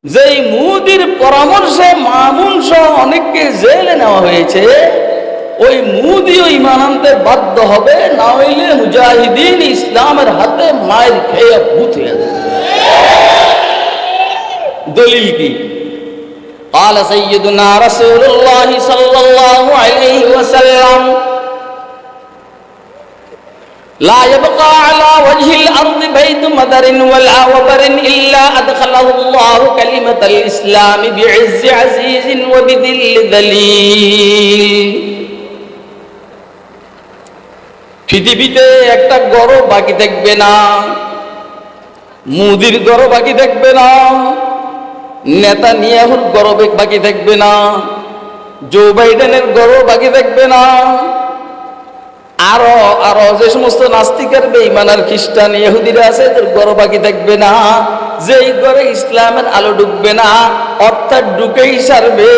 যেই মুদির পরামর্শে মামুন সহ অনেককে জেলে নেওয়া হয়েছে, ওই মুদিও ঈমান আনতে বাধ্য হবে, না হইলে মুজাহিদিন ইসলামের হাতে মায়ের খেয়ে ভূত হয়ে যাবে। দলিল কি? قال سيدنا رسول الله صلى الله عليه وسلم لا يبقى على وجه الأرض بيت مدر ولا وبر إلا أدخله الله كلمة الإسلام بعز عزيز وبذل ذليل। পৃথিবীতে একটা গড় বাকি থাকবে না, মুদির গড় বাকি থাকবে না, নেতানিয়াহুর গড় বাকি থাকবে না, জো বাইডেনের গড় বাকি থাকবে না, আরো আরো যে সমস্ত নাস্তিকের বেঈমানার খ্রিস্টান ইহুদিরা আছে তাদের গড় বাকি থাকবে না, যেই ঘরে ইসলামের আলো ঢুকবে না, অর্থাৎ ঢুকেই সারবে,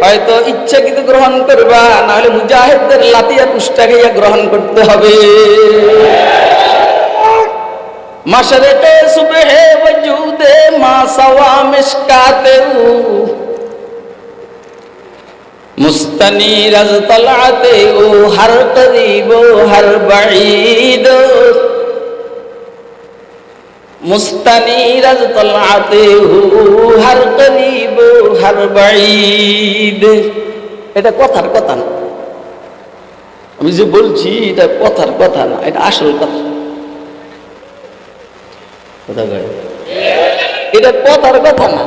হয়তো ইচ্ছাকৃত গ্রহণ করবা, না হলে মুজাহিদদের লাতিয়া কুষ্টা খাইয়া গ্রহণ করতে হবে। মাশরিকে সুবহে ওজুদে মা সাওয়া মিশকাতেহু মুস্তানির আজ তলাতে ও হর করিব হর বাঈদ, মুস্তানির আজ তলাতে ও হর করিব হর বাঈদ। এটা কথার কথা না, আমি যে বলছি এটা কথার কথা না, এটা আসল কথা। এটা কথার কথা না,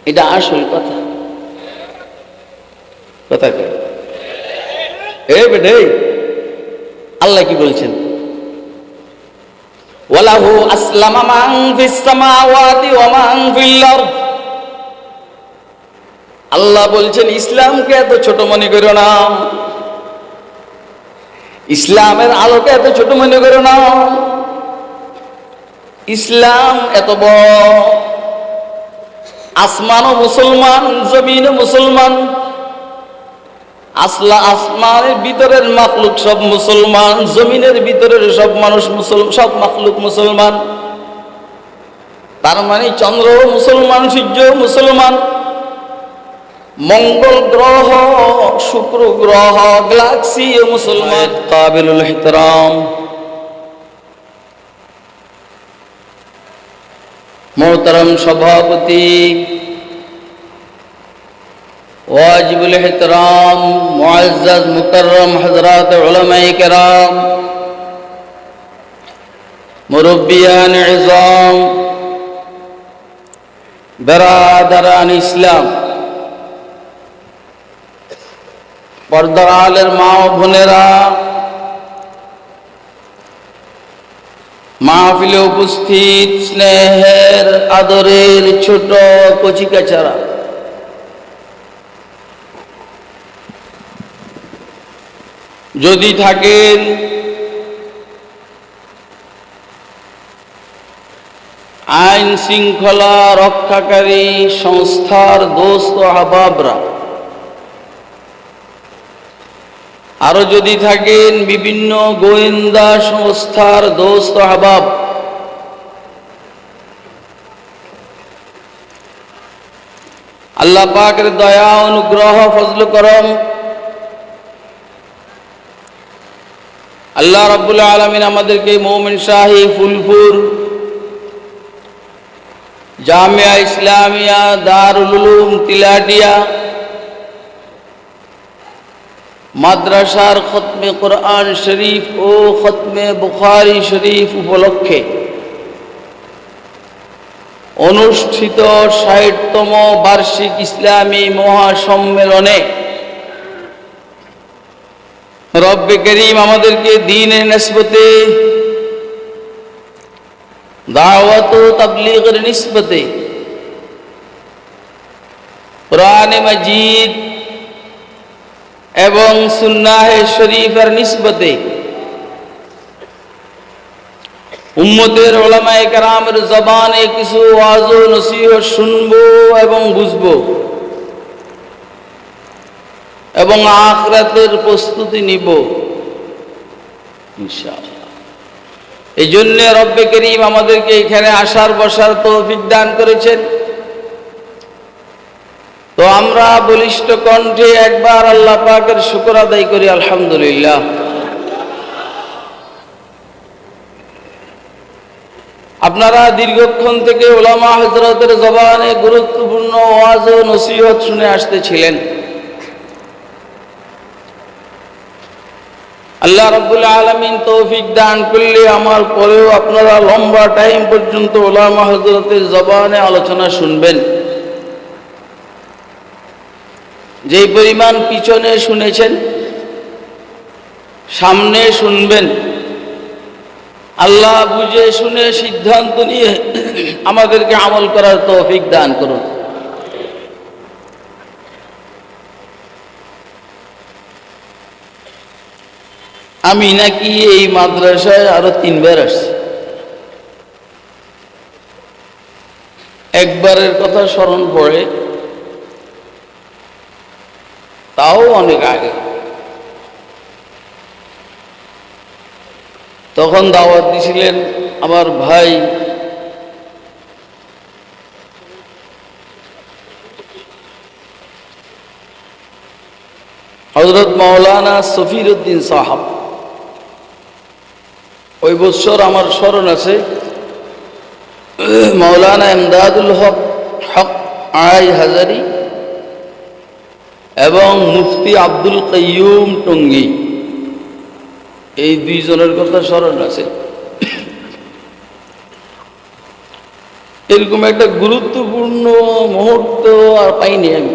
এটা আসল কথা। কথা কয় এ বেটে, আল্লাহ কি বলছেন? ওয়ালাহু আসলামা মান ফিস সামাওয়াতি ওয়া মান ফিল আরদ। আল্লাহ বলছেন ইসলামকে এত ছোট মনে করো না, ইসলামের আলোকে এত ছোট মনে করো না। ইসলাম এত বড়, আসমানও মুসলমান, জমিনও মুসলমান, আসমানের ভিতরের মাখলুক সব মুসলমান, জমিনের ভিতরের সব মানুষ মুসলমান, সব মাখলুক মুসলমান। তার মানে চন্দ্র মুসলমান, সূর্য মুসলমান, মঙ্গল গ্রহ, শুক্র গ্রহ, গ্যালাক্সি ও মুসলমান। কাবিলুল ইহতিরাম মোহতারাম সভাপতি, ওয়াজিবুল ইহতিরাম মুআজ্জাজ মুকাররম হযরত উলামায়ে কেরাম, মুরব্বিয়ান ইযাম, বেরাদারান ইসলাম, পর্দার আলের মা ও বোনেরা, মাহফিলে উপস্থিত স্নেহের আদরের ছোট কচিকাচারা, যদি থাকেন আইন শৃঙ্খলা রক্ষাকারী সংস্থার দোস্ত আহবাবরা, আরো যদি থাকেন বিভিন্ন গোয়েন্দা সংস্থার দোস্ত আহবাব, আল্লাহ পাকের দয়া অনুগ্রহ ফজল করম, আল্লাহ রাব্বুল আলামিন আমাদেরকে মোমিন শাহী ফুলপুর জামিয়া ইসলামিয়া দারুল উলুম তিলাটিয়া মাদ্রাসার খতমে কোরআন শরীফ ও খতমে বুখারী শরীফ উপলক্ষে অনুষ্ঠিত ৬০তম বার্ষিক ইসলামী মহাসম্মেলনে রব্বে করিম আমাদেরকে দ্বীনের নিসবতে, দাওয়াত ও তাবলীগের নিসবতে, কুরআন মাজিদ এবং সুন্নাহ শরীফের নিসবতে উম্মতের উলামায়ে কেরামের জবানে কিছু ওয়াজ ও নসিহত শুনবো এবং বুঝবো এবং আখিরাতের প্রস্তুতি নিব ইনশাআল্লাহ। এই জন্য রব্বে করিম আমাদেরকে এখানে আসার বসার তৌফিক দান করেছেন। তো আমরা বলিষ্ঠ কণ্ঠে একবার আল্লাহ পাকের শুকর আদায় করি, আলহামদুলিল্লাহ। আপনারা দীর্ঘক্ষণ থেকে উলামা হযরতের জবানে গুরুত্বপূর্ণ ওয়াজ ও নসিহত শুনে আসতেছিলেন। আল্লাহ রাব্বুল আলামিন তৌফিক দান করলে আমার পরেও আপনারা লম্বা টাইম পর্যন্ত উলামা হযরতের জবানে আলোচনা শুনবেন। যেই পরিমাণ পিছনে শুনেছেন, সামনে শুনবেন। আল্লাহ বুঝে শুনে সিদ্ধান্ত নিয়ে আমাদেরকে আমল করার তৌফিক দান করুন। আমি নাকি এই মাদ্রাসায় আরো 3 বার আসছি। একবারের কথা স্মরণ পড়ে, তাও অনেক আগে। তখন দাওয়াত দিয়েছিলেন আমার ভাই হযরত মাওলানা সফিরউদ্দিন সাহাব। ওই বছর আমার স্মরণ আছে, মাওলানা ইমদাদুল হক আই হাজারি এবং মুফতি আব্দুল কাইয়ুম টঙ্গী, এই 2 জনের কথা স্মরণ আছে। এরকম একটা গুরুত্বপূর্ণ মুহূর্ত আর পাইনি আমি।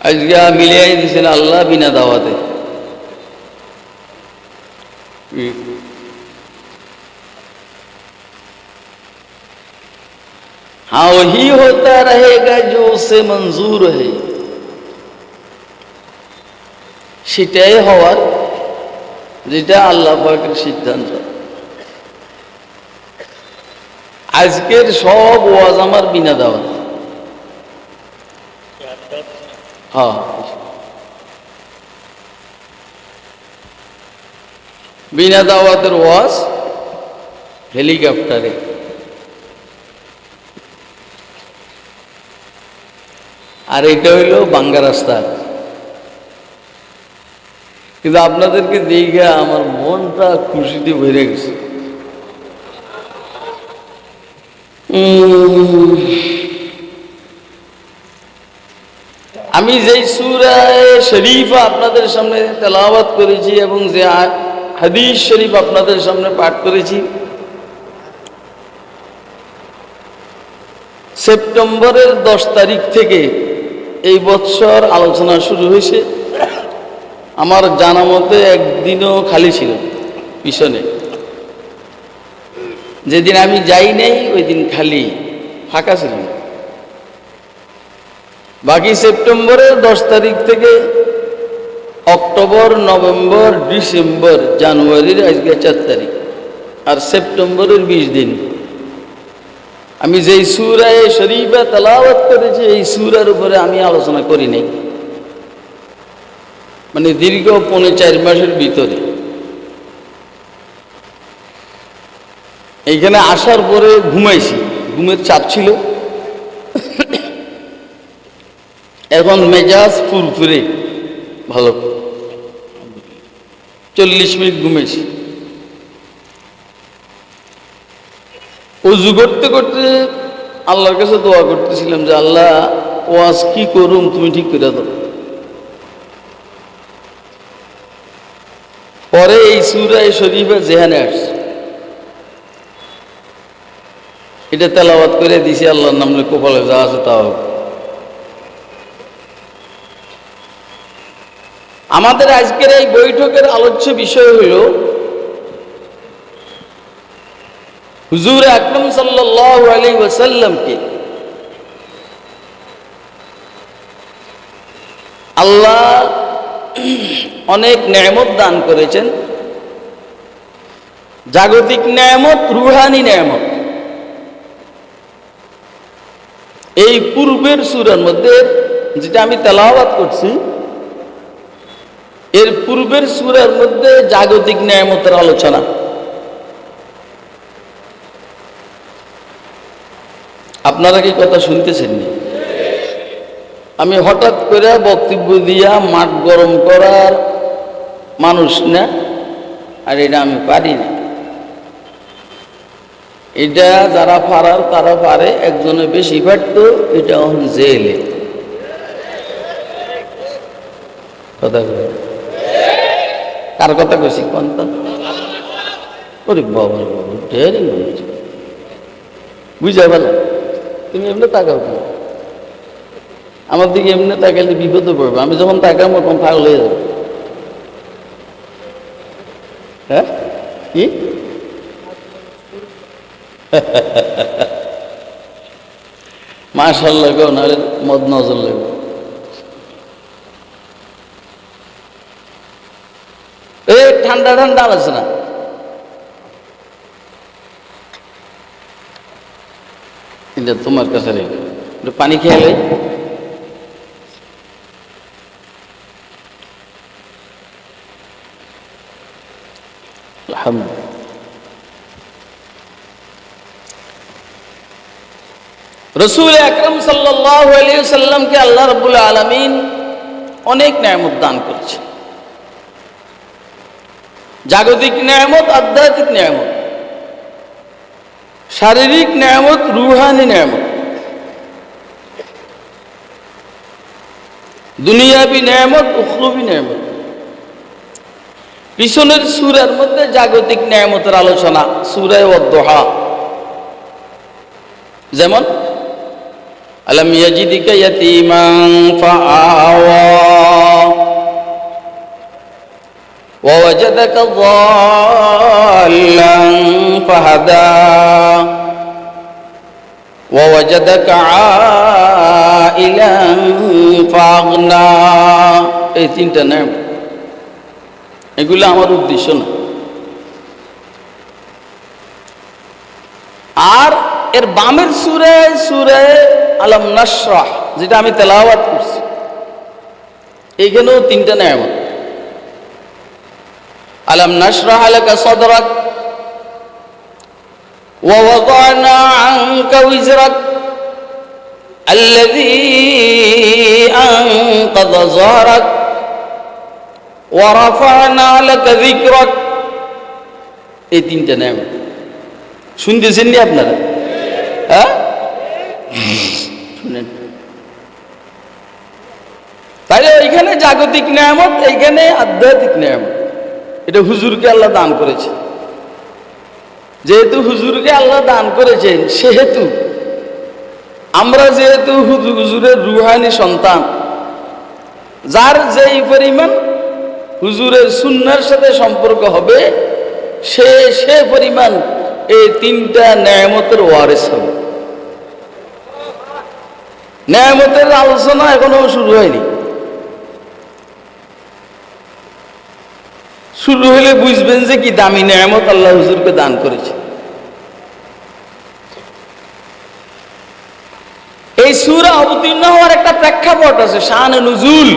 আজকে মিলিয়ে দিয়েছেন আল্লাহ বিনা দাওয়াতে। हाँ वही होता रहेगा जो उसे मंजूर है, সেটাই হওয়ার, যেটা আল্লাহ পাকের সিদ্ধান্ত। আজকের সব ওয়াজ আমার বিনা দাওয়াত। হ্যাঁ, বিনা দাওয়াতের ওয়াজ হেলিকপ্টারে। আর এটা হইল বাঙ্গা রাস্তা। কিন্তু আপনাদেরকে দেখে আমার মনটা খুশিতে ভরে গেছে। আমি যেই সূরা শরীফা আপনাদের সামনে তেলাওয়াত করেছি এবং যে হাদিস শরীফ আপনাদের সামনে পাঠ করেছি, সেপ্টেম্বরের 10 তারিখ থেকে এই বছর আলোচনা শুরু হয়েছে। আমার জানা মতে একদিনও খালি ছিল পিছনে। যেদিন আমি যাই নাই ওই দিন খালি ফাঁকা ছিল। বাকি সেপ্টেম্বরের 10 তারিখ থেকে অক্টোবর, নভেম্বর, ডিসেম্বর, জানুয়ারির আজকে 4 তারিখ, আর সেপ্টেম্বরের 20 দিন আমি যেই সূরা শরীফা তেলাওয়াত করেছি এই সূরার উপরে আমি আলোচনা করি নাই। মানে দীর্ঘ 4.5 মাসের ভিতরে। এইখানে আসার পরে ঘুমাইছি, ঘুমের চাপ ছিল। এখন মেজাজ ফুরফুরে ভালো। 40 মিনিট ঘুমেছি। ওযু করতে করতে আল্লাহর কাছে দোয়া করতেছিলাম যে আল্লাহ, ওয়াজ কি করুম তুমি ঠিক করে দাও। পরে এই সূরা শরীফা জেহানে আসছে, এটা তেলাওয়াত করে দিছি। আল্লাহর নামে কপালে যা আছে তা হোক। আমাদের আজকের এই বৈঠকের আলোচ্য বিষয় হল হুজুর আকরাম সাল্লাল্লাহু আলাইহি ওয়াসাল্লামকে আল্লাহ অনেক নেয়ামত দান করেছেন। জাগতিক নেয়ামত, রুহানি নেয়ামত। এই পূর্বের সূরার মধ্যে যেটা আমি তেলাওয়াত করছি, এর পূর্বের সূরার মধ্যে জাগতিক নিয়ামতের আলোচনা। আপনারা কি কথা শুনতেছেন? আমি হঠাৎ করে বক্তব্য দিয়া মাঠ গরম করার মানুষ না, আর এটা আমি পারি না। এটা যারা পারার তারা পারে, একজনে বেশি পারতো, এটা জেলে কথা বলে। কার কথা কইছি কোন? ওরে বাবা বাবা, ঢের বুঝা ভালো। তুমি এমনি তাকাও কেন? আমার দিকে এমনি তাকাইলে বিপদে পড়বে। আমি যখন তাকাবো তখন পাগল হয়ে যাবে। হ্যাঁ কি মাশাআল্লাহ গো, নাহলে মদ নজর লাগবে। এই ঠান্ডা ঠান্ডা আলোচনা। এটা তোমার কাছে রেখে পানি খেয়ে আলহামদুলিল্লাহ। রাসূল আকরাম সাল্লাল্লাহু আলাইহি ওয়াসাল্লামকে আল্লাহ রাব্বুল আলামিন অনেক নিয়ামত দান করেছেন। জাগতিক নিয়ামত, আধ্যাত্মিক নিয়ামত, শারীরিক নিয়ামত, রূহানি নিয়ামত, দুনিয়াবি নিয়ামত, উখরবি নিয়ামত। পিছনের সূরার মধ্যে জাগতিক নিয়ামতের আলোচনা, সূরা ওয়াদ-দুহা। যেমন আলাম ইয়াজিদিকা ইয়াতীমান ফাআওয়া ওয়া ওয়াজাদাকা যাল্লান ফাহাদা ওয়া ওয়াজাদাকা আইলান ফাগনা। এই তিনটা নিয়ামত, এগুলো আমার উদ্দেশ্য না। আর এর বামের সূরা আলাম নাশরাহ, যেটা আমি তেলাওয়াত করছি, এইখানেও তিনটা নিয়ামত। আলাম নাশরাহ লাকা সাদরাক ওয়া ওয়াদানা আনকা ওয়িজরাক আল্লাযী আনকাযা যাহরাক ওয়া রাফা'না লাকা যিকরাক। এই তিনটা নিয়ামত শুনতেছেন নি আপনারা? হ্যাঁ, শুনেন। তাহলে এইখানে জাগতিক নিয়ামত, এইখানে আধ্যাত্মিক নিয়ামত। এটা হুজুরকে আল্লাহ দান করেছে। যেহেতু হুজুরকে আল্লাহ দান করেছেন, সেহেতু আমরা যেহেতু হুজুরের রুহানি সন্তান, যার যেই পরিমাণ হুজুরের সুন্নাহর সাথে সম্পর্ক হবে, সে পরিমাণ এই তিনটা নিয়ামতের ওয়ারিস হবে। নিয়ামতের আলোচনা এখনো শুরু হয়নি। শুরু হলে বুঝবেন যে কি দামি নিয়ামত আল্লাহ হুজুরকে দান করেছে। এই সূরা অবতীর্ণ হওয়ার একটা প্রেক্ষাপট আছে, শানে নুজুল।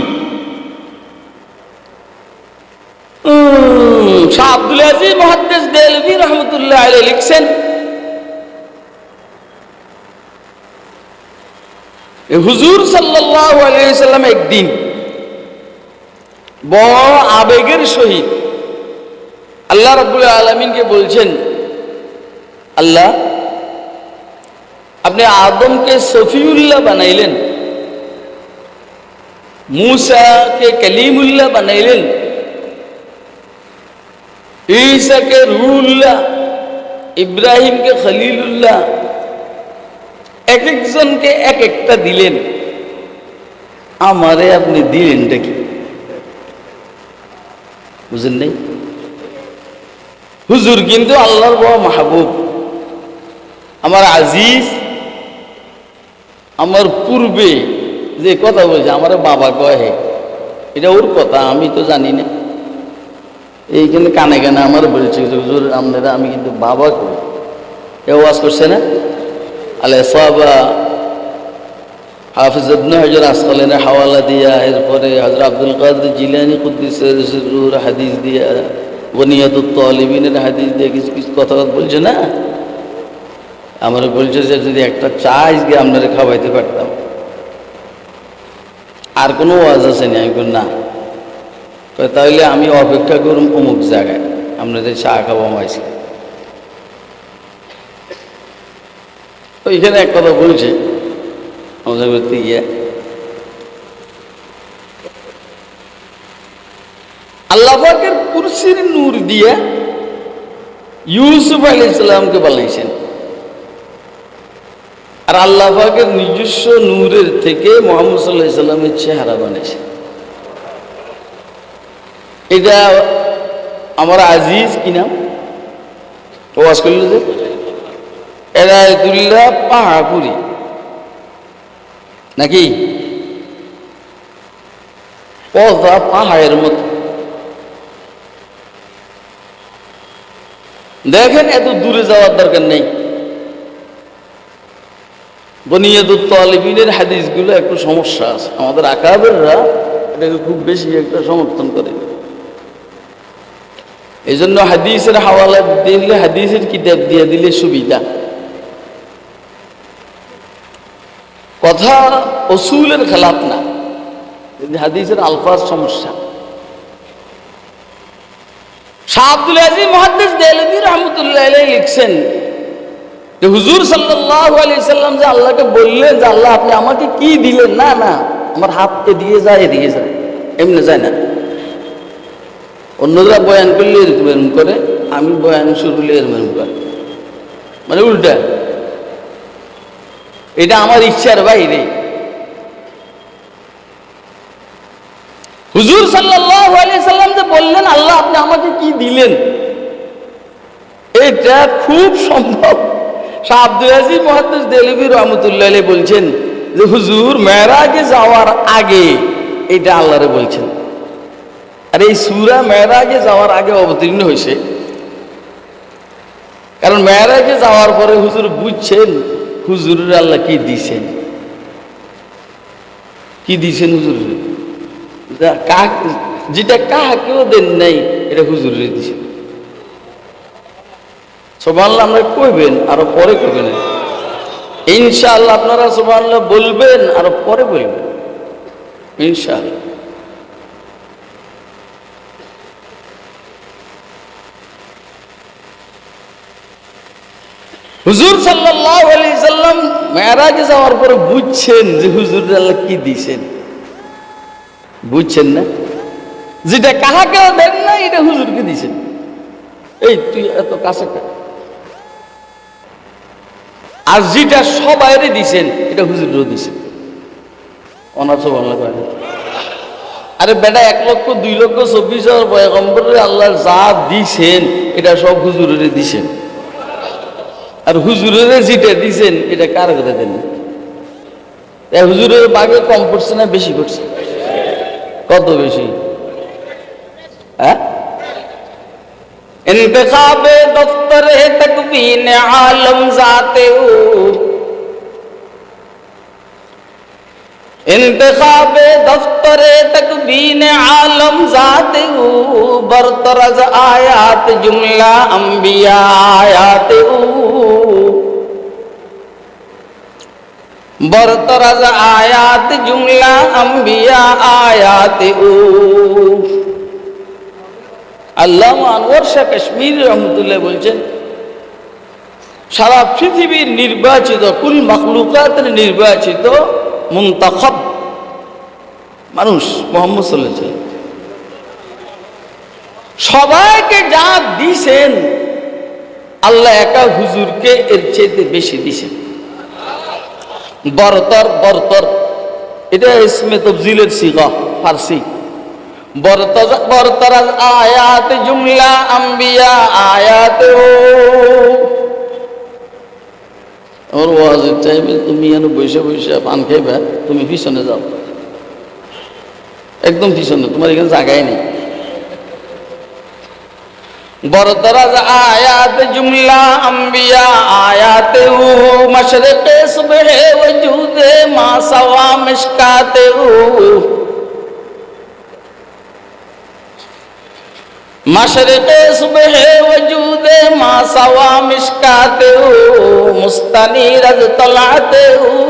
শাহ আব্দুল আজিজ মুহাদ্দিস দেলভী রাহমাতুল্লাহ আলাইহি লিখছেন, হুজুর সাল্লাল্লাহু আলাইহি ওয়াসাল্লাম একদিন বড় আবেগের সহিত আল্লাহ রাব্বুল আলামিনকে বলছেন, আল্লাহ, আপনি আদমকে সফিউল্লাহ বানাইলেন, मूसाকে কলিমুল্লাহ বানাইলেন, ঈসাকে রূহুল্লাহ, ইব্রাহিমকে খলিলুল্লাহ, এক একজনকে এক একটা দিলেন, আমারে আপনি দিলেনটা কি? বুঝেন নাই? হুজুর কিন্তু আল্লাহর বড় মাহবুব, আমার আজিজ। আমার পূর্বে যে কথা বলছে, আমার বাবা কহে, এটা ওর কথা, আমি তো জানি না। এইখানে কানে কানে আমার বলছে, হুজুর আপনারা আমি কিন্তু বাবা কই। এ ওয়াজ করছে না, আলে সাবা হাফিজ ইবনে হাজার আসকালানের হাওয়ালা দিয়া, এরপরে হযরত আব্দুল কাদের জিলানী কুদ্দুসের সিররুর হাদিস দিয়া, গনিয়াতুত তালিবিনের হাদিস দিয়ে কিছু কিছু কথা বলছে না। আমার বলছে যে যদি একটা চা আজকে আপনারা খাওয়াইতে পারতাম। আর কোনো ওয়াজ আছে না? আমি বলি না। তাহলে আমি অপেক্ষা করুন অমুক জায়গায়, আপনাদের চা খাবো আজকে। তো এখানে এক কথা বলছে আমাদের করতে গিয়ে, আল্লাহ পাকের কুরসির নূর দিয়ে ইউসুফ আলাইহিস সালামকে বানাইছেন, আর আল্লাহ পাকের নিজস্ব নূরের থেকে মুহাম্মদ সাল্লাল্লাহু আলাইহি সাল্লামের চেহারা বানাইছেন। এটা আমার আজিজ কি নাম ওয়াজ করল যে এনায়েতুল্লাহ পাহাড়পুরি নাকি পদা পাহাড়ের মতো। দেখেন এত দূরে যাওয়ার দরকার নেই। বুনিয়াতুত তালিবিনের হাদিসগুলো একটু সমস্যা আছে, আমাদের আকাবেররা এটাকে খুব বেশি একটা সমর্থন করে। এই জন্য হাদিসের হাওয়ালা দিলে, হাদিসের কিতাব দিয়ে দিলে সুবিধা। কথা উসুলের খেলাফ না, হাদিসের আলফাজ সমস্যা। শাহ আব্দুল আজিজ মুহাদ্দিস দেহলভী রাহমাতুল্লাহ আলাইহি লিখছেন যে হুজুর সাল্লাল্লাহু আলাইহি সাল্লাম যে আল্লাহকে বললেন যে আল্লাহ আপনি আমাকে কি দিলেন, না না আমার হাতকে দিয়ে যায়, এদিকে যায়, এমনি যায় না। অন্যরা বয়ান করলে এরকম এরকম করে, আমি বয়ান শুরু করলে এরকম এরকম করে, মানে উল্টা। এটা আমার ইচ্ছার বাইরে। হুজুর সাল্লাল্লাহু আলাইহি সাল্লাম যে বললেন আল্লাহ আপনি আমাকে কি দিলেন, এটা খুব সম্ভব। শাহ আব্দুল আজিজ মুহাদ্দিস দেহলভী রাহমাতুল্লাহ আলাইহি বলছেন যে হুজুর মেরাজে যাওয়ার আগে এটা আল্লাহরে বলছেন, আর এই সূরা মেরাজে যাওয়ার আগে অবতীর্ণ হয়েছে। কারণ মেরাজে যাওয়ার পরে হুজুর বুঝছেন হুজুরের আল্লাহ কি দিছেন, কি দিছেন হুজুরের, যেটা কাহাকেও দেন নাই এটা হুজুরের দিছেন। সুবহানাল্লাহ আমরা কইবেন আরো পরে কইবেন ইনশাআল্লাহ, আপনারা সুবহানাল্লাহ বলবেন আরো পরে বলবেন ইনশাআল্লাহ। হুজুর সাল্লাল্লাহু আলাইহি সাল্লাম মেরাজে যাওয়ার পরে বুঝছেন যে হুজুরের আল্লাহ কি দিছেন, বুঝছেন না? যেটা কাহাকেও দেন না এটা হুজুরকে দিছেন। এই তুই এত কাছে, আর যেটা সবাইরে দিছেন এটা হুজুরও দিছেন। অনার্স বাংলা কয় আরে বেটা 1,02,24,000 পয়গম্বরের আল্লাহ যা দিছেন এটা সব হুজুরের দিছেন, আর হুজুরের যেটা দিছেন এটা কার করে দেন? হুজুরের বাগে কম পড়ছে না বেশি পড়ছে? কত বেশি? হ্যাঁ, ইন্তেখাবে দফতরে তাকবীন আলম জাতে ও, ইন্তেখাবে দফতরে তাকবীন আলম জাতে ও, বরতরজ আয়াত জুমলা আম্বিয়া আয়াতে ও, বরতরজ আয়াত জুমলা আম্বিয়া আয়াতে ও। আল্লামা আনোয়ার শাহ কাশ্মীরি রহমতুল্লাহ বলছেন সারা পৃথিবীর নির্বাচিত, কুল মাখলুকাতের নির্বাচিত মুনতাখাব মানুষ মুহাম্মদ সাল্লাল্লাহু আলাইহি ওয়াসাল্লাম, সবাইকে যা দিছেন আল্লাহ একা হুজুরকে এর চেয়ে বেশি দিছেন। বরতর, বরতর এটা ইসমে তাফজিলের সিগা ফারসি। বরতরাজ আয়াত জুমলা আম্বিয়া আয়াত। ওর ওয়াজের টাইমে তুমি যেন বসে বসে পান খাইবা, তুমি পিছনে যাও, একদম পিছনে, তোমার এখানে জায়গায় নেই। बरतरज आयात जुमला अंबिया आयाते मशरक़े सुबह वजूदे मा सवा मिशकाते मशरक़े सुबह वजूदे मा सवा मिशकाते मुस्तनीरज तलाते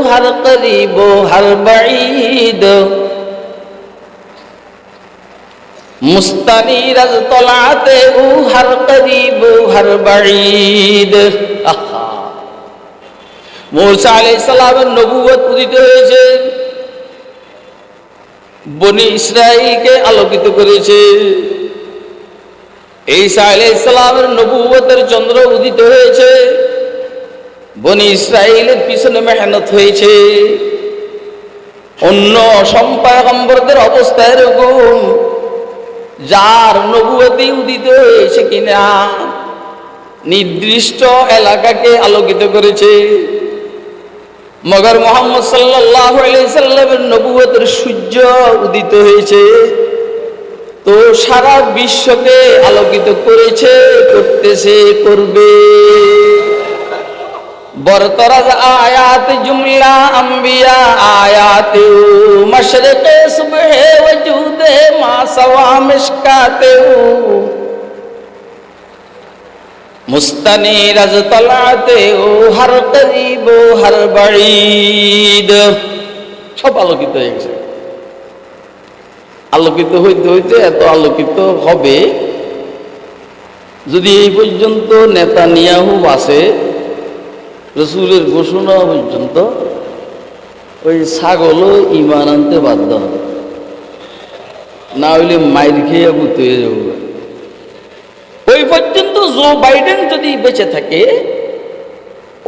हर करीबो हर बईद मुस्तनीरज तलाते हर करीब हर बईद। मूसा अलैहिस सालामेर नबुवत उदित হয়েছে, বনি ইসরাইলকে আলোকিত করেছে। ঈসা আলাইহিস সালামের নবুওয়াতের চন্দ্র উদিত হয়েছে, বনি ইসরাইলের পিছনে মেহনত হয়েছে। অন্য পয়গম্বরদের অবস্থা এরকম, যার নবুয়তি উদিত হয়েছে কিনা নির্দিষ্ট এলাকাকে আলোকিত করেছে, মগর মুহাম্মদ সাল্লাল্লাহু আলাইহি সাল্লামের নবুয়তের সূর্য উদিত হয়েছে তো সারা বিশ্বকে আলোকিত করেছে, করতেছে, করবে। बरतरज आयात जुमला अंबिया आयाते मशरक़े सुबह वजूदे मा सवा मिशकाते मुस्तनीरज तलाते हर करीब हर बईद। সব আলোকিত হয়ে গেছে। আলোকিত হইতে হইতে এত আলোকিত হবে, যদি এই পর্যন্ত নেতানিয়াহু বাসে রসুলের ঘোষণা পর্যন্ত ওই ছাগলও ঈমান আনতে বাধ্য হবে, না হইলে মাইর খেয়ে ভূত হয়ে যাবে। ওই পর্যন্ত জো বাইডেন যদি বেঁচে থাকে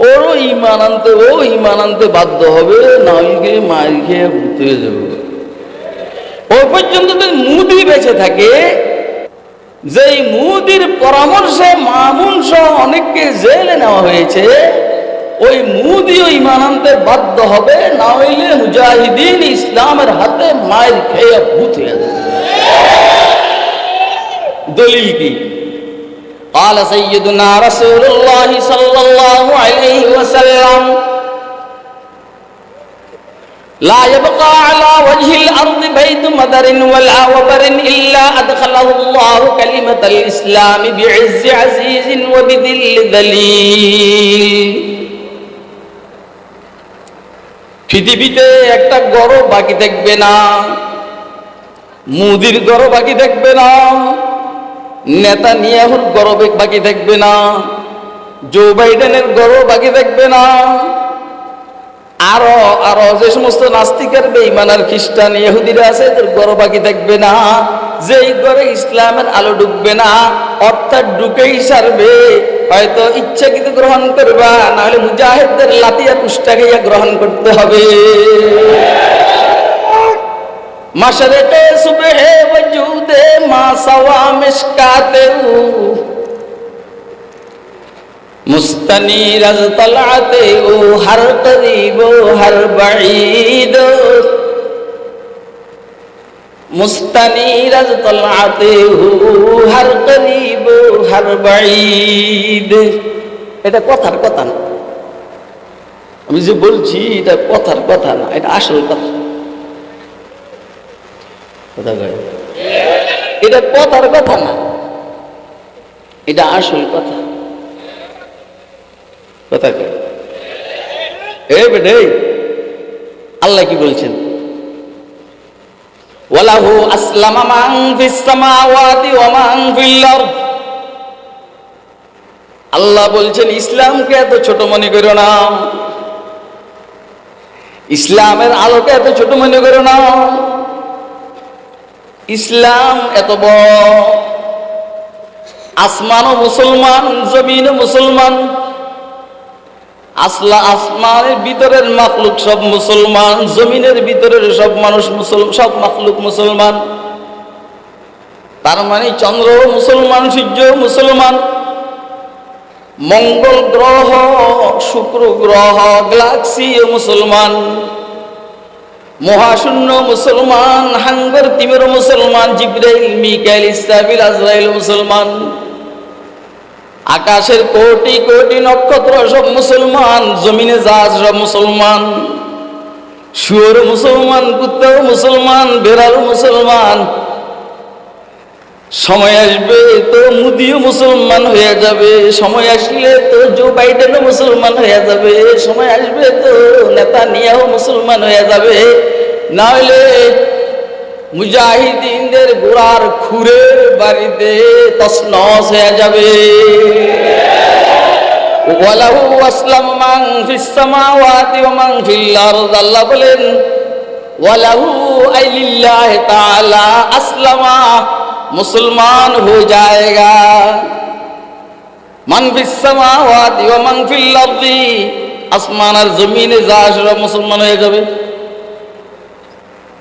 ওরও ঈমান আনতে বাধ্য হবে, না হইলে মাইর খেয়ে ভূত হয়ে যাবে। ওই পর্যন্ত যদি মোদি বেঁচে থাকে, যেই মোদির পরামর্শে মামুন সহ অনেককে জেলে নেওয়া হয়েছে, ওই মুদিও ঈমান আনতে বাধ্য হবে, না হইলে মুজাহিদিন ইসলামের হাতে মায়ের খেয়ে ভূত হয়ে যাবে। দলিল কি? قال سيدنا رسول الله صلى الله عليه وسلم لا يبقى على وجه الأرض بيت مدر ولا وبر إلا أدخله الله كلمة الإسلام بعز عزيز وبذل ذليل। পৃথিবীতে একটা গড় বাকি থাকবে না, মুদির গড় বাকি থাকবে না, নেতানিয়াহুর গড় বাকি থাকবে না, জো বাইডেনের গড় বাকি থাকবে না, আরো আরো যে সমস্ত নাস্তিকের বেঈমানার খ্রিস্টান ইহুদিরা আছে এদের গড় বাকি থাকবে না, যেই ঘরে ইসলামের আলো ঢুকবে না, অর্থাৎ ঢুকেই সারবে। হয়তো ইচ্ছাকৃত গ্রহণ করবা, না হলে মুজাহিদদের লাতিয়া কুষ্টা খাইয়া গ্রহণ করতে হবে। মাশরিকে সুবহে ওয়াজুদে মা সাওয়া মিশকাতে মুস্তানিরাজ তলাতে হর করিব হর বাঈদ মুস্তানিরাজ তলাতে হর করিব হর বাঈদ। এটা কথার কথা না, আমি যে বলছি এটা কথার কথা না, এটা আসল কথা। এটা কথার কথা না, এটা আসল কথা। কথা কে? বেটে আল্লাহ কি বলছেন? ওয়ালাহু আসলামা মান ফিস সামাওয়াতি ওয়া মান ফিল আরদ। আল্লাহ বলছেন ইসলামকে এত ছোট মনে করো না, ইসলামের আলোকে এত ছোট মনে করো না। ইসলাম এত বড়, আসমানও মুসলমান, জমিনও মুসলমান। আসমানের ভিতরের মাখলুক সব মুসলমান, জমিনের ভিতরের সব মানুষ মুসলমান, সব মাখলুক মুসলমান। তার মানে চন্দ্র মুসলমান, সূর্য মুসলমান, মঙ্গল গ্রহ, শুক্র গ্রহ, গ্যালাক্সি মুসলমান, মহাশূন্য মুসলমান, হাঙ্গর তিমির মুসলমান, জিবরাইল, মিকাইল, ইসরাফিল, আজরাইল মুসলমান। আকাশের কোটি কোটি নক্ষত্র সব মুসলমান, জমিনে যা আছে সব মুসলমান, শুয়োর মুসলমান, কুত্তাও মুসলমান, বেড়াল মুসলমান। সময় আসবে তো মোদিও মুসলমান হয়ে যাবে, সময় আসলে তো জো বাইডেনও মুসলমান হয়ে যাবে, সময় আসবে তো নেতানিয়াহু মুসলমান হয়ে যাবে, না হলে মুজাহিদিনদের গোড়ার খুরের বাড়িতে তছনছ হয়ে যাবে। ওয়ালাহু আসলামা মান ফিস সামাওয়াতি ওয়া মান ফিল আরদ, আল্লাহ বলেন ওয়ালাহু আইলিল্লাহি তাআলা আসলামা, মুসলমান हो जाएगा। মান ফিস সামাওয়াতি ওয়া মান ফিল আরদি, আসমান আর জমিনে যা আছে মুসলমান হয়ে যাবে।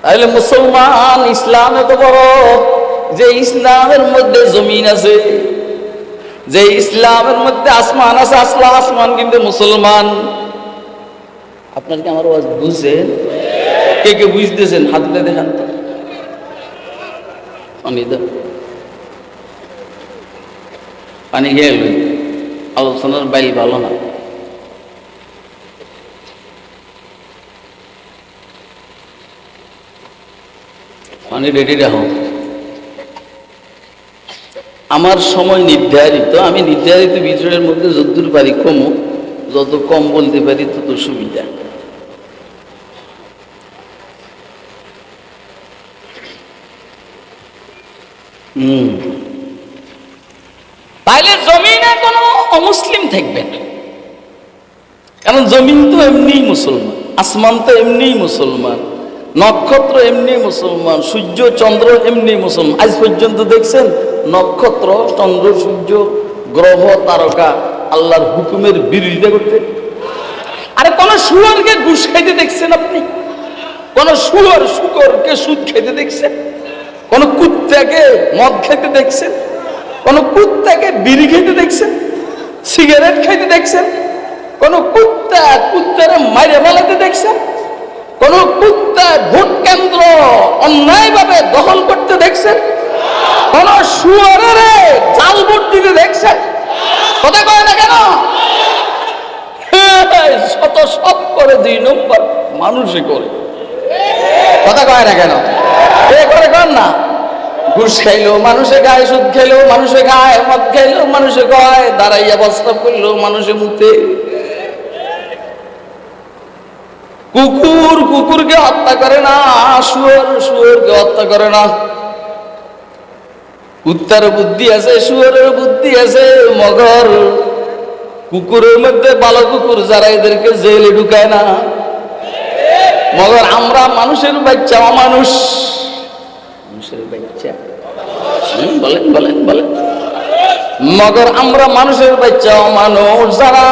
তাহলে মুসলমান, ইসলাম এত বড় যে ইসলামের মধ্যে জমিন আছে, যে ইসলামের মধ্যে আসমান আছে, আসমান কিন্তু মুসলমান। আপনার কি আমার আওয়াজ বুঝছেন? কে কে বুঝতেছেন হাত তুলে দেখান তো। পানি খেয়ে আলোচনার বাইল ভালো না। পানি রেডি রাখো। আমার সময় নির্ধারিত, আমি নির্ধারিত বিষয়ের মধ্যে যতদূর পারি কমো, যত কম বলতে পারি তত সুবিধা। তাইলে জমিনে কোনো অমুসলিম থাকবে না, কারণ জমিন তো এমনি মুসলমান, আসমান তো এমনি মুসলমান, নক্ষত্র এমনি মুসলমান, সূর্য চন্দ্র এমনি মুসলমান। আজ পর্যন্ত দেখছেন নক্ষত্র চন্দ্র সূর্য গ্রহ তারকা আল্লাহর হুকুমের বিরোধিতা করতে? আরে কোন শুয়োরকে ঘুষ খাইতে দেখছেন আপনি? কোন শুকরকে সুদ খেতে দেখছেন? কোন কুত্তাকে মদ খেতে দেখছেন? কোন কুত্তাকে বিড়ি খেতে দেখছেন? সিগারেট খাইতে দেখছেন? কোন কুত্তারে মাইরে ফেলাতে দেখছেন? কোন কুত্তা ভোট কেন্দ্র অন্যায়ভাবে দখল করতে দেখছেন? কোন শুয়োরের জাল ভোট দিতে দেখছেন? কথা কয় না কেন? শত সব করে 2 নম্বর মানুষে করে। কথা কয় না কেন? এ করে কর না। ঘুষ খাইলেও মানুষে গায়ে, সুদ খেলেও মানুষে গায়ে, মদ খাইলেও মানুষে গায়ে, দাঁড়াইয়া বস্তা করলেও মানুষে মুতে। কুকুরকে হত্যা করে না, শুয়োরকে হত্যা করে না। কুত্তার বুদ্ধি আছে, শুয়োরের বুদ্ধি আছে, মগর কুকুরের মধ্যে ভালো কুকুর যারা, এদেরকে জেলে ঢুকায় না। মগর আমরা মানুষের বাচ্চা, মানুষের বাচ্চা বলেন বলেন বলেন, মগর আমরা মানুষের বাচ্চা, মানুষ যারা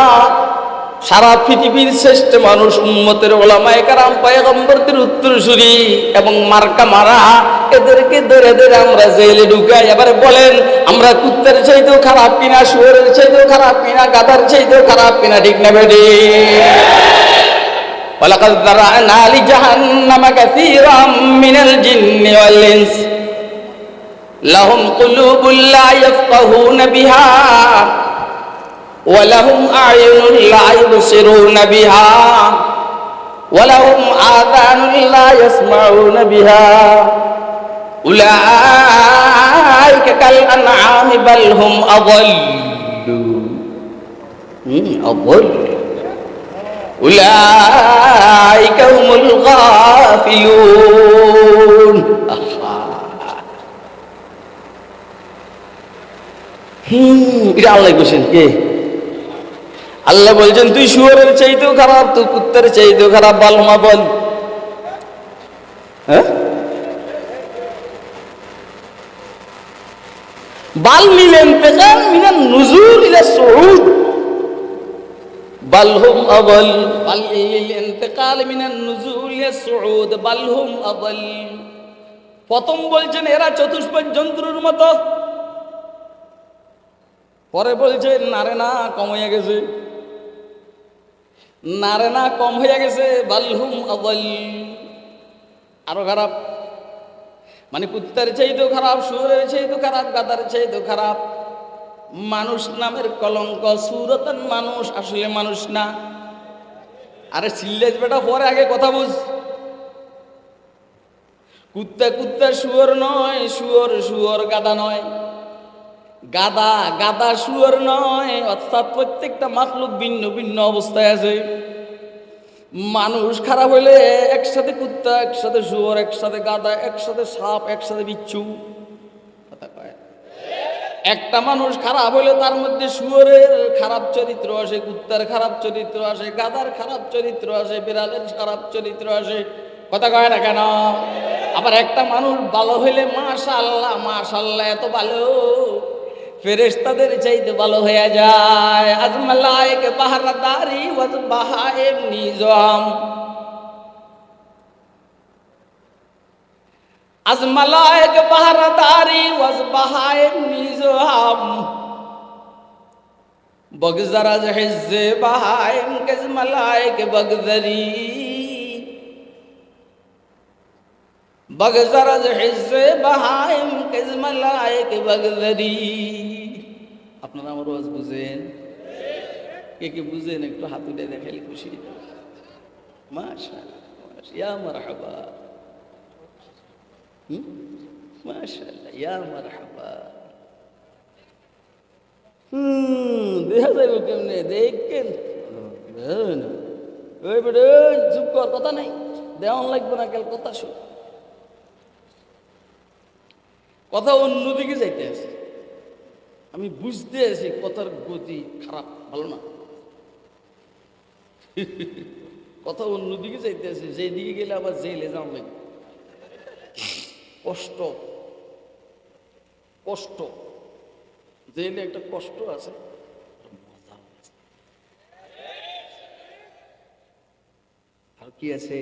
সারা পৃথিবীর শ্রেষ্ঠ মানুষ, উম্মতের ওলামায়ে কেরাম, পয়গম্বরদের উত্তরসূরি এবং মার্কা মারা, এদেরকে ধরে ধরে আমরা জেলে ঢুকাই। এবারে বলেন আমরা কুত্তার চাইতেও খারাপ কিনা, শুয়োরের চাইতেও খারাপ কিনা, গাধার চাইতেও খারাপ কিনা? ঠিক না বেডি? ওয়ালাকাদ যারা'না লিজাহান্নামা কাসীরাম মিনাল জিন্নি ওয়াল ইনস লাহুম কুলুবুন লা ইয়াফকাহুনা বিহা ওয়ালাহুম আ'য়ুনুন লা ইবসিরুনা বিহা ওয়ালাহুম আযানুন লা ইয়াসমাউনা বিহা উলাইকা কাল আন'আমি বাল হুম আযাল্লু উলাইকা হুমুল গাফিলুন। এটা আল্লাহ বলছেন। কে? আল্লাহ বলছেন তুই শুয়োরের চাইতেও খারাপ, তুই কুত্তার চাইতেও খারাপ। বালমা বল, হ্যাঁ বাল মিলেন পেকান মিনান নুজুল ইলা সুউদ বালহুম আদাল, বাল ইন্তিকাল মিনান নুজুল ইলা সুউদ বালহুম আদাল। প্রথম বলছেন এরা চতুষ্পদ জন্তুর মতো, পরে বলছেন নারে না কম হয়ে গেছে, নারে না কম হয়ে গেছে, বালহুম আদাল, আরো খারাপ। মানে কুত্তার চাইতেও খারাপ, শুয়োরের চাইতেও খারাপ, গাধার চাইতেও খারাপ। মানুষ নামের কলঙ্ক, সুরতান মানুষ, আসলে মানুষ না। আরে সিল্লেজ বেটা, পরে আগে কথা বুঝ। কুত্তা কুত্তা শুয়োর নয়, শুয়োর শুয়োর গাদা নয়, গাদা গাদা শুয়োর নয়। অর্থাৎ প্রত্যেকটা মাখলুক ভিন্ন ভিন্ন অবস্থায় আছে। মানুষ খারাপ হইলে একসাথে কুত্তা, একসাথে শুয়োর, একসাথে গাদা, একসাথে সাপ, একসাথে বিচ্ছু। কথা কয়। একটা মানুষ খারাপ হইলে তার মধ্যে শুয়োরের খারাপ চরিত্র আসে, কুত্তার খারাপ চরিত্র আসে, গাদার খারাপ চরিত্র আসে, বিড়ালের খারাপ চরিত্র আসে। কথা কয় না কেন? আবার একটা মানুষ ভালো হইলে মাশাআল্লাহ মাশাআল্লাহ এত ভালো, ফেরেশতাদের চাইতে ভালো হয়ে যায়। আজ মালায়েক পাহারাদারি ওয়াজ বাহায়েম নিজাম, আজ মালায়েক পাহারাদারি ওয়াজ বাহায়েম নিজাম, বগজর আজ হিজ্জে বাহায়েম কেজ মালায়েক বগজরি, বগজর আজ হিজ্জে বাহায়েম কেজ মালায়েক বগজরি। আপনারা আমার ওয়াজ বুঝেন? কে কে বুঝেন একটু হাত উঠে দেখাইলে খুশি। মাশাআল্লাহ, ইয়া মারহাবা, মাশাআল্লাহ, ইয়া মারহাবা। দেখা যাইব কেমনে? দেখেন ওই বেটা, চুপ কর, কথা নাই, দেওয়ান লাগবে না, কাল কথা শুন। কথা অন্যদিকে যাইতে আছে, আমি বুঝতে আছি কথার গতি খারাপ, ভালো না। কথা অন্যদিকে যাইতে আছে, যেই দিকে গেলে আবার জেলে যাওয়া লাগবে। কষ্ট কষ্ট, জেলে একটা কষ্ট আছে, আর কি আছে?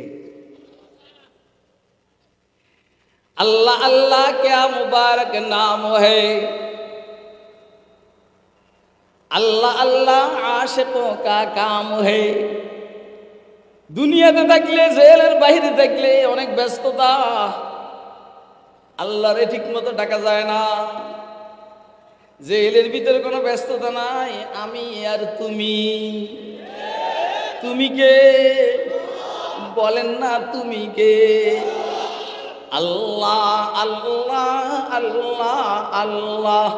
अल्लाह अल्लाह क्या मुबारक नाम है, अल्लाह अल्लाह आशिकों का काम है। দুনিয়াতে থাকলে, জেলের বাইরে থাকলে অনেক ব্যস্ততা, আল্লাহরে ঠিক মতো ডাকা যায় না। জেলের ভিতরে কোনো ব্যস্ততা নাই, আমি আর তুমি। তুমি কে বলেন না, তুমি কে? আল্লাহ আল্লাহ আল্লাহ আল্লাহ।